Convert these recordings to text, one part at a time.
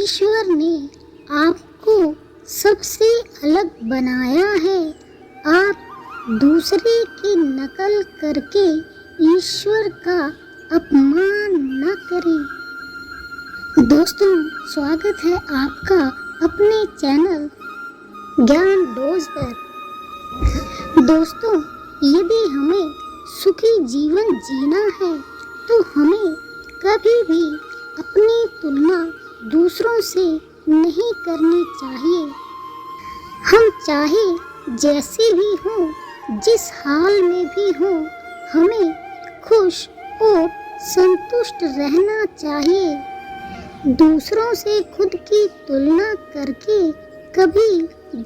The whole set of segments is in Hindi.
ईश्वर ने आपको सबसे अलग बनाया है। आप दूसरे की नकल करके ईश्वर का अपमान न करें। दोस्तों, स्वागत है आपका अपने चैनल ज्ञान डोज पर। दोस्तों, यदि हमें सुखी जीवन जीना है तो हमें कभी भी अपनी तुलना दूसरों से नहीं करनी चाहिए। हम चाहे जैसे भी हों, जिस हाल में भी हों, हमें खुश और संतुष्ट रहना चाहिए। दूसरों से खुद की तुलना करके कभी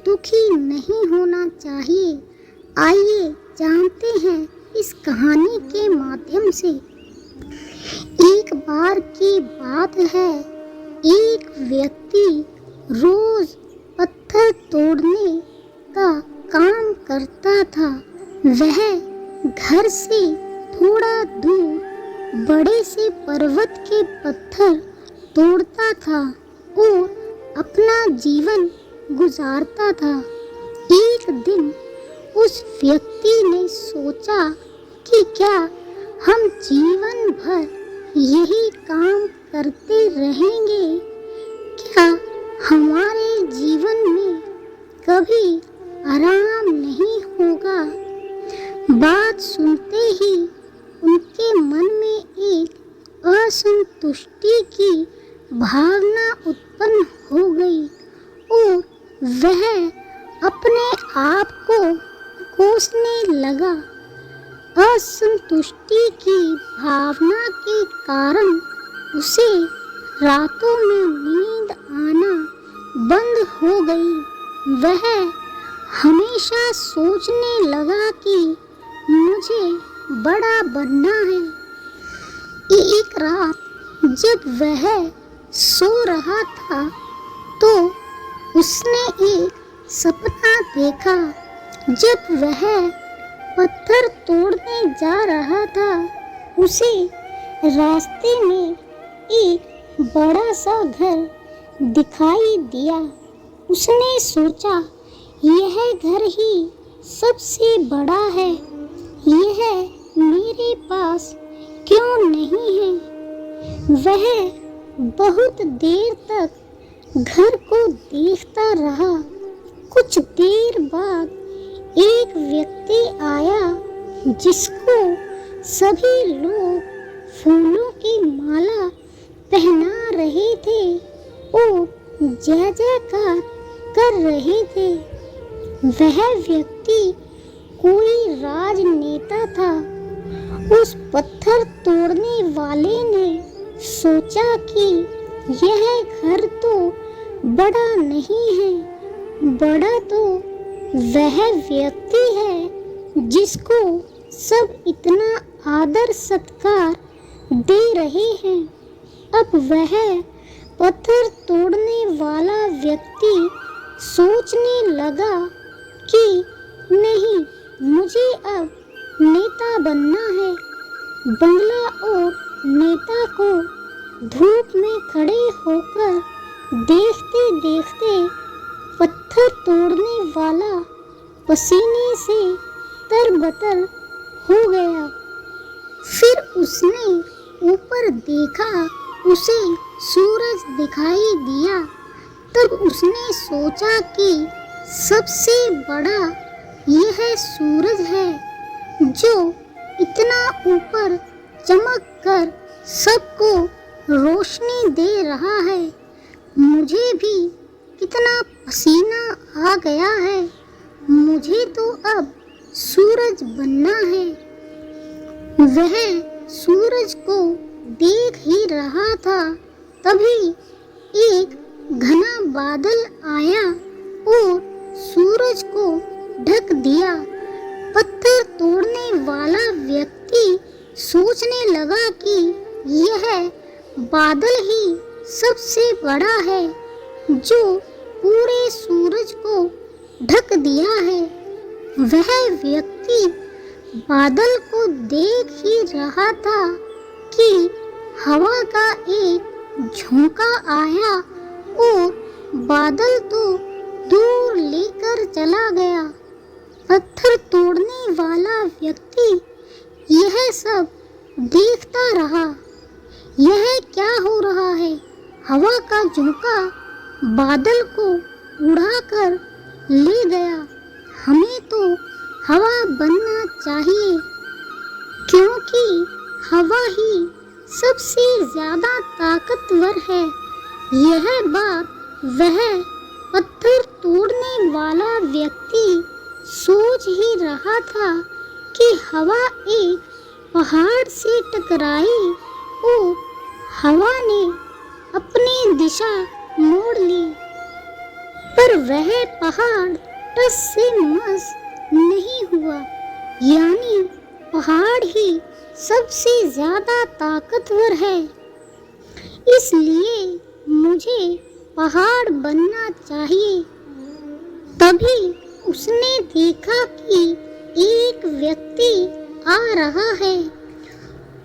दुखी नहीं होना चाहिए। आइए जानते हैं इस कहानी के माध्यम से। एक बार की बात है, एक व्यक्ति रोज पत्थर तोड़ने का काम करता था। वह घर से थोड़ा दूर बड़े से पर्वत के पत्थर तोड़ता था और अपना जीवन गुजारता था। एक दिन उस व्यक्ति ने सोचा कि क्या हम जीवन भर यही काम करते रहेंगे? क्या हमारे जीवन में कभी आराम नहीं होगा? बात सुनते ही उनके मन में एक असंतुष्टि की भावना उत्पन्न हो गई और वह अपने आप को कोसने लगा। असंतुष्टि की भावना के कारण उसे रातों में नींद आना बंद हो गई। वह हमेशा सोचने लगा कि मुझे बड़ा बनना है। एक रात जब वह सो रहा था तो उसने एक सपना देखा। जब वह पत्थर तोड़ने जा रहा था, उसे रास्ते में एक बड़ा सा घर दिखाई दिया। उसने सोचा, यह घर ही सबसे बड़ा है, यह मेरे पास क्यों नहीं है? वह बहुत देर तक घर को देखता रहा। कुछ देर बाद एक व्यक्ति आया जिसको सभी लोग फूलों की माला पहना रहे थे और जय जयकार कर रहे थे। वह व्यक्ति कोई राजनेता था। उस पत्थर तोड़ने वाले ने सोचा कि यह घर तो बड़ा नहीं है, बड़ा तो वह व्यक्ति है जिसको सब इतना आदर सत्कार दे रहे हैं। अब वह पत्थर तोड़ने वाला व्यक्ति सोचने लगा कि नहीं, मुझे अब नेता बनना है। बंगला और नेता को धूप में खड़े होकर देखते देखते पत्थर तोड़ने वाला पसीने से तरबतर हो गया। फिर उसने ऊपर देखा, उसे सूरज दिखाई दिया। तब उसने सोचा कि सबसे बड़ा यह सूरज है जो इतना ऊपर चमक कर सबको रोशनी दे रहा है। मुझे भी कितना पसीना आ गया है, मुझे तो अब सूरज बनना है। वह सूरज को देख ही रहा था, तभी एक घना बादल आया और सूरज को ढक दिया। पत्थर तोड़ने वाला व्यक्ति सोचने लगा कि यह बादल ही सबसे बड़ा है जो पूरे सूरज को ढक दिया है। वह व्यक्ति बादल को देख ही रहा था कि हवा का एक झोंका आया और बादल तो दूर लेकर चला गया। पत्थर तोड़ने वाला व्यक्ति यह सब देखता रहा। यह क्या हो रहा है? हवा का झोंका बादल को उड़ाकर ले गया। हमें तो हवा बनना चाहिए, क्योंकि हवा ही सबसे ज्यादा ताकतवर है। यह बात वह पत्थर तोड़ने वाला व्यक्ति सोच ही रहा था कि हवा एक पहाड़ से टकराई और हवा ने अपनी दिशा मोड़ ली। पर वह पहाड़ टस से मस नहीं हुआ, यानी पहाड़ ही सबसे ज्यादा ताकतवर है। इसलिए मुझे पहाड़ बनना चाहिए। तभी उसने देखा कि एक व्यक्ति आ रहा है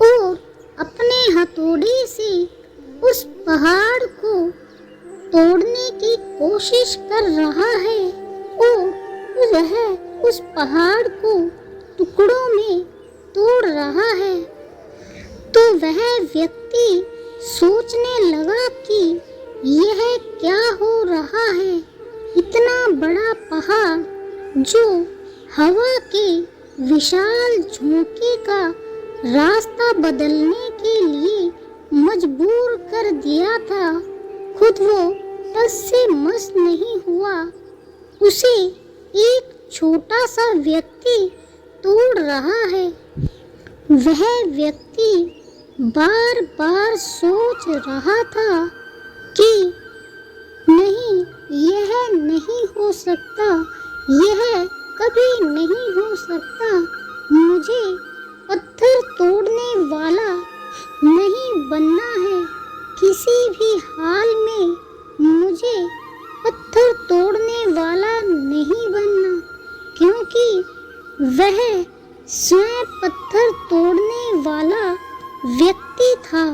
और अपने हथौड़े से उस पहाड़ को तोड़ने की कोशिश कर रहा है और वह उस पहाड़ को टुकड़ों में तोड़ रहा है। तो वह व्यक्ति सोचने लगा कि यह क्या हो रहा है। इतना बड़ा पहाड़ जो हवा के विशाल झोंके का रास्ता बदलने के लिए मजबूर कर दिया था, खुद वो टस से मस नहीं हुआ। उसे एक छोटा सा व्यक्ति तोड़ रहा है। वह व्यक्ति बार बार सोच रहा था कि नहीं, यह नहीं हो सकता, यह कभी नहीं हो सकता। मुझे पत्थर तोड़ने वाला नहीं बनना है। किसी भी हाल में मुझे पत्थर तोड़ने वाला नहीं बनना, क्योंकि वह स्वयं पत्थर तोड़ने वाला व्यक्ति था।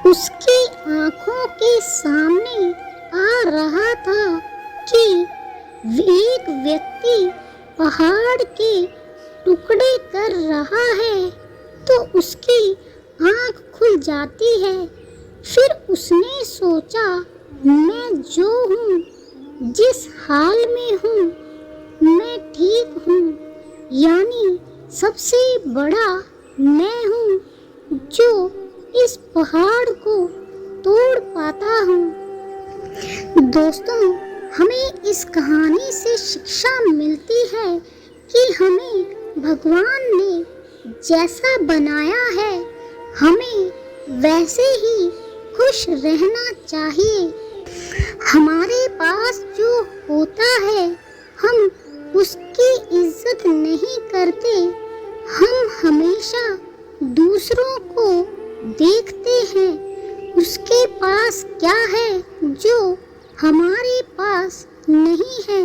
उसकी आंखों के सामने आ रहा था कि एक व्यक्ति पहाड़ के टुकड़े कर रहा है, तो उसकी आंख खुल जाती है। फिर उसने सोचा, मैं जो हूँ, जिस हाल में हूँ, मैं ठीक हूँ, यानी सबसे बड़ा मैं हूँ जो इस पहाड़ को तोड़ पाता हूँ। दोस्तों, हमें इस कहानी से शिक्षा मिलती है कि हमें भगवान ने जैसा बनाया है, हमें वैसे ही खुश रहना चाहिए। हमारे पास जो होता है, हम उसकी इज्जत नहीं करते। हम हमेशा दूसरों को देखते हैं उसके पास क्या है जो हमारे पास नहीं है।